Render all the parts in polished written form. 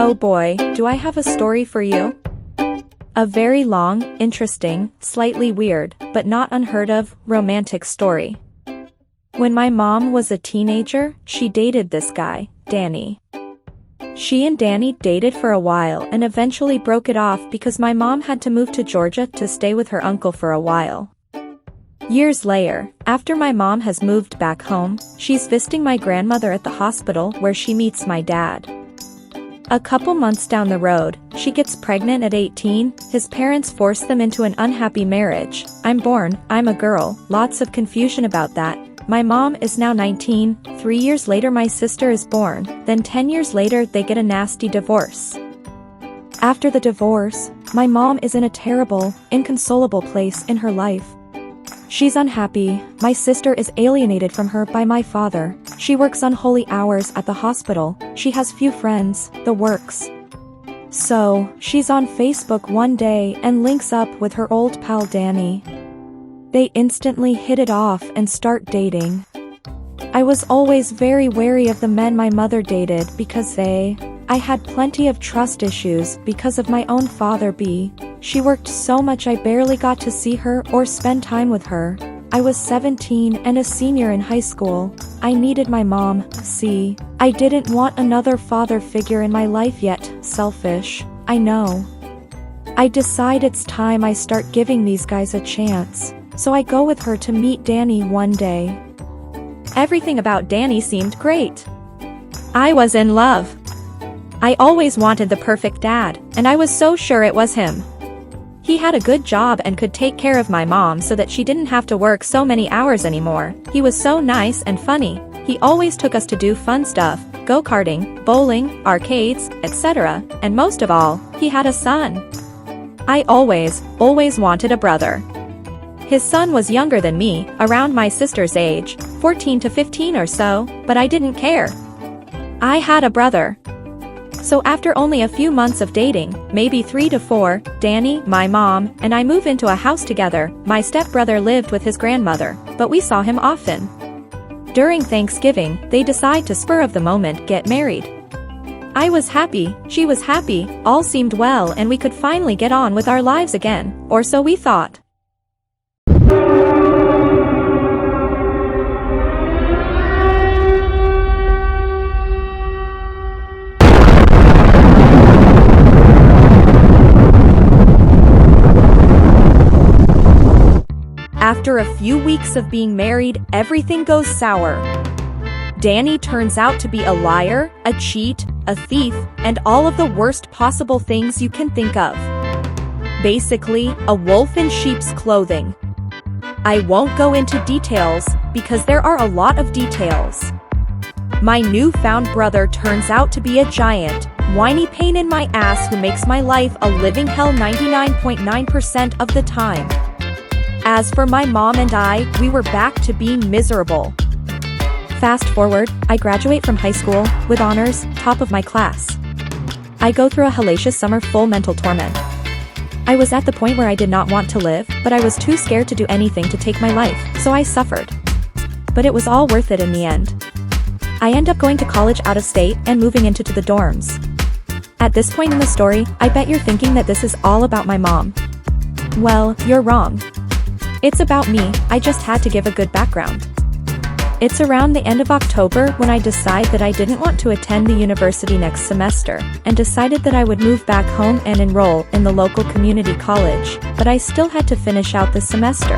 Oh boy, do I have a story for you? A very long, interesting, slightly weird, but not unheard of, romantic story. When my mom was a teenager, she dated this guy, Danny. She and Danny dated for a while and eventually broke it off because my mom had to move to Georgia to stay with her uncle for a while. Years later, after my mom has moved back home, she's visiting my grandmother at the hospital where she meets my dad. A couple months down the road, she gets pregnant at 18, his parents force them into an unhappy marriage. I'm born, I'm a girl, lots of confusion about that. My mom is now 19, 3 years later my sister is born, then 10 years later they get a nasty divorce. After the divorce, my mom is in a terrible, inconsolable place in her life. She's unhappy, my sister is alienated from her by my father, she works unholy hours at the hospital, she has few friends, the works. So, she's on Facebook one day and links up with her old pal Danny. They instantly hit it off and start dating. I was always very wary of the men my mother dated because I had plenty of trust issues because of my own father B. She worked so much I barely got to see her or spend time with her. I was 17 and a senior in high school. I needed my mom, see. I didn't want another father figure in my life yet, selfish, I know. I decide it's time I start giving these guys a chance, so I go with her to meet Danny one day. Everything about Danny seemed great. I was in love. I always wanted the perfect dad, and I was so sure it was him. He had a good job and could take care of my mom so that she didn't have to work so many hours anymore. He was so nice and funny. He always took us to do fun stuff, go-karting, bowling, arcades, etc. And most of all, he had a son. I always wanted a brother. His son was younger than me, around my sister's age, 14 to 15 or so, but I didn't care. I had a brother. So after only a few months of dating, maybe 3 to 4, Danny, my mom, and I move into a house together. My stepbrother lived with his grandmother, but we saw him often. During Thanksgiving, they decide to spur of the moment get married. I was happy, she was happy, all seemed well and we could finally get on with our lives again, or so we thought. After a few weeks of being married, everything goes sour. Danny turns out to be a liar, a cheat, a thief, and all of the worst possible things you can think of. Basically, a wolf in sheep's clothing. I won't go into details, because there are a lot of details. My newfound brother turns out to be a giant, whiny pain in my ass who makes my life a living hell 99.9% of the time. As for my mom and I, we were back to being miserable. Fast forward, I graduate from high school, with honors, top of my class. I go through a hellacious summer full mental torment. I was at the point where I did not want to live, but I was too scared to do anything to take my life, so I suffered. But it was all worth it in the end. I end up going to college out of state and moving into the dorms. At this point in the story, I bet you're thinking that this is all about my mom. Well, you're wrong. It's about me, I just had to give a good background. It's around the end of October when I decide that I didn't want to attend the university next semester, and decided that I would move back home and enroll in the local community college, but I still had to finish out the semester.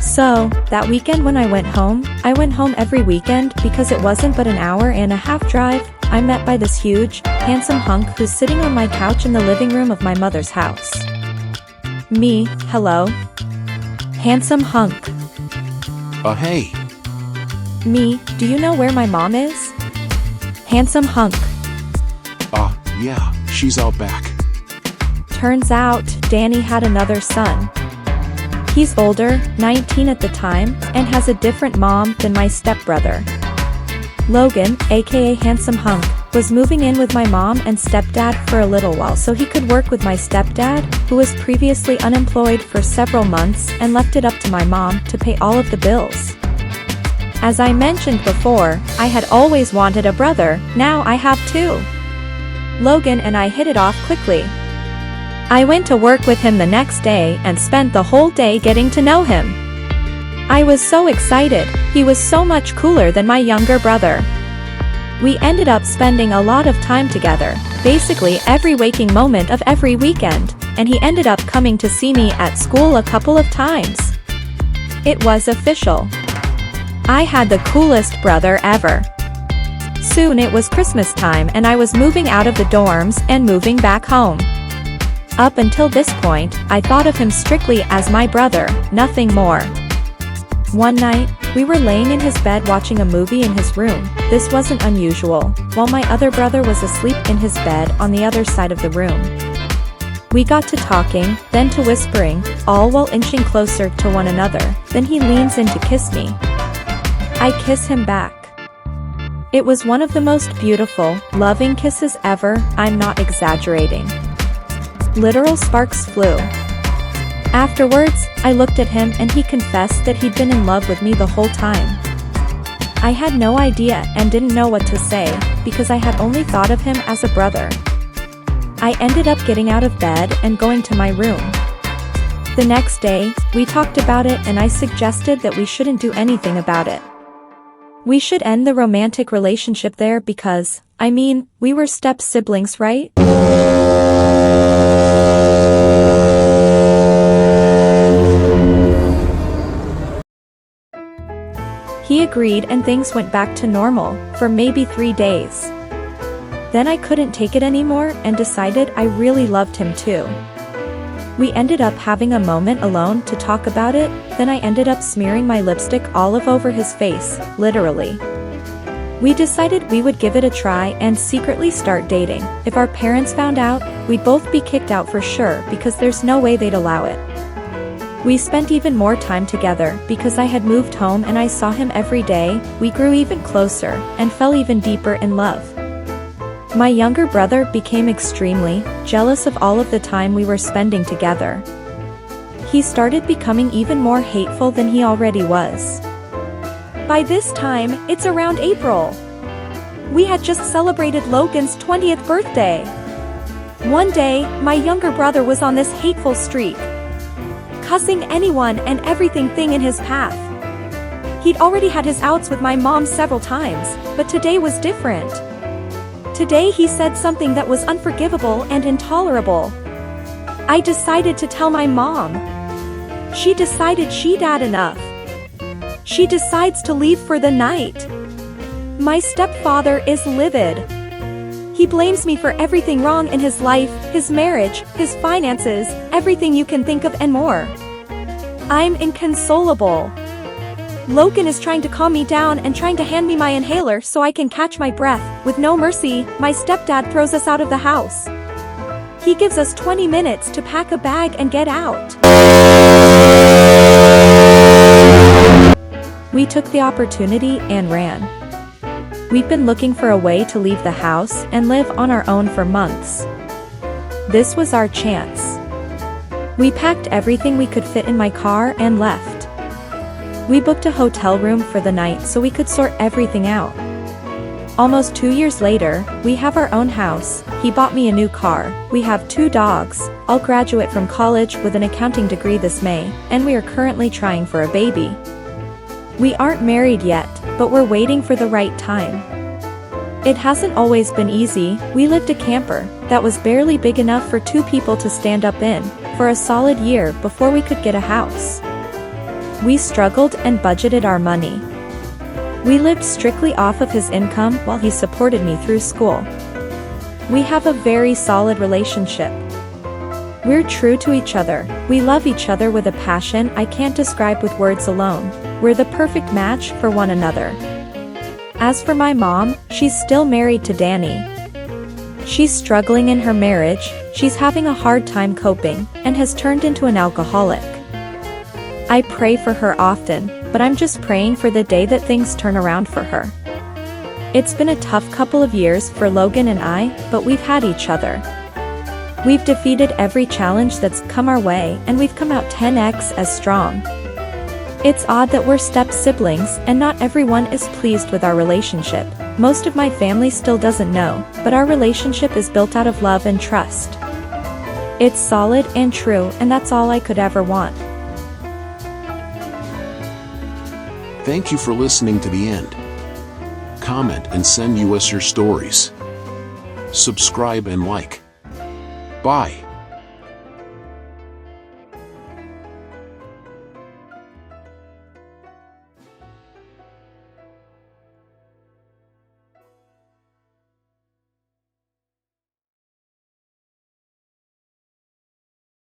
So, that weekend when I went home every weekend because it wasn't but an hour and a half drive. I'm met by this huge, handsome hunk who's sitting on my couch in the living room of my mother's house. Me, hello? Handsome hunk. Hey. Me, do you know where my mom is? Handsome hunk. Yeah, she's out back. Turns out, Danny had another son. He's older, 19 at the time, and has a different mom than my stepbrother. Logan, aka Handsome Hunk, was moving in with my mom and stepdad for a little while so he could work with my stepdad, who was previously unemployed for several months and left it up to my mom to pay all of the bills. As I mentioned before, I had always wanted a brother, now I have two. Logan and I hit it off quickly. I went to work with him the next day and spent the whole day getting to know him. I was so excited, he was so much cooler than my younger brother. We ended up spending a lot of time together, basically every waking moment of every weekend, and he ended up coming to see me at school a couple of times. It was official. I had the coolest brother ever. Soon it was Christmas time and I was moving out of the dorms and moving back home. Up until this point, I thought of him strictly as my brother, nothing more. One night, we were laying in his bed watching a movie in his room. This wasn't unusual, while my other brother was asleep in his bed on the other side of the room. We got to talking, then to whispering, all while inching closer to one another. Then he leans in to kiss me. I kiss him back. It was one of the most beautiful, loving kisses ever, I'm not exaggerating. Literal sparks flew. Afterwards, I looked at him and he confessed that he'd been in love with me the whole time. I had no idea and didn't know what to say, because I had only thought of him as a brother. I ended up getting out of bed and going to my room. The next day, we talked about it and I suggested that we shouldn't do anything about it. We should end the romantic relationship there because, I mean, we were step-siblings, right? He agreed and things went back to normal, for maybe 3 days. Then I couldn't take it anymore and decided I really loved him too. We ended up having a moment alone to talk about it, then I ended up smearing my lipstick olive over his face, literally. We decided we would give it a try and secretly start dating. If our parents found out, we'd both be kicked out for sure because there's no way they'd allow it. We spent even more time together because I had moved home and I saw him every day. We grew even closer and fell even deeper in love. My younger brother became extremely jealous of all of the time we were spending together. He started becoming even more hateful than he already was. By this time, it's around April. We had just celebrated Logan's 20th birthday. One day, my younger brother was on this hateful streak, cussing anyone and everything in his path. He'd already had his outs with my mom several times, but today was different. Today he said something that was unforgivable and intolerable. I decided to tell my mom. She decided she'd had enough. She decides to leave for the night. My stepfather is livid. He blames me for everything wrong in his life, his marriage, his finances, everything you can think of and more. I'm inconsolable. Logan is trying to calm me down and trying to hand me my inhaler so I can catch my breath. With no mercy, my stepdad throws us out of the house. He gives us 20 minutes to pack a bag and get out. We took the opportunity and ran. We've been looking for a way to leave the house and live on our own for months. This was our chance. We packed everything we could fit in my car and left. We booked a hotel room for the night so we could sort everything out. Almost 2 years later, we have our own house, he bought me a new car, we have 2 dogs, I'll graduate from college with an accounting degree this May, and we are currently trying for a baby. We aren't married yet, but we're waiting for the right time. It hasn't always been easy. We lived a camper that was barely big enough for 2 people to stand up in, for a solid year before we could get a house. We struggled and budgeted our money. We lived strictly off of his income while he supported me through school. We have a very solid relationship. We're true to each other. We love each other with a passion I can't describe with words alone. We're the perfect match for one another. As for my mom, she's still married to Danny. She's struggling in her marriage, she's having a hard time coping, and has turned into an alcoholic. I pray for her often, but I'm just praying for the day that things turn around for her. It's been a tough couple of years for Logan and I, but we've had each other. We've defeated every challenge that's come our way and we've come out 10x as strong. It's odd that we're step siblings and not everyone is pleased with our relationship. Most of my family still doesn't know, but our relationship is built out of love and trust. It's solid and true, and that's all I could ever want. Thank you for listening to the end. Comment and send us your stories. Subscribe and like. Bye.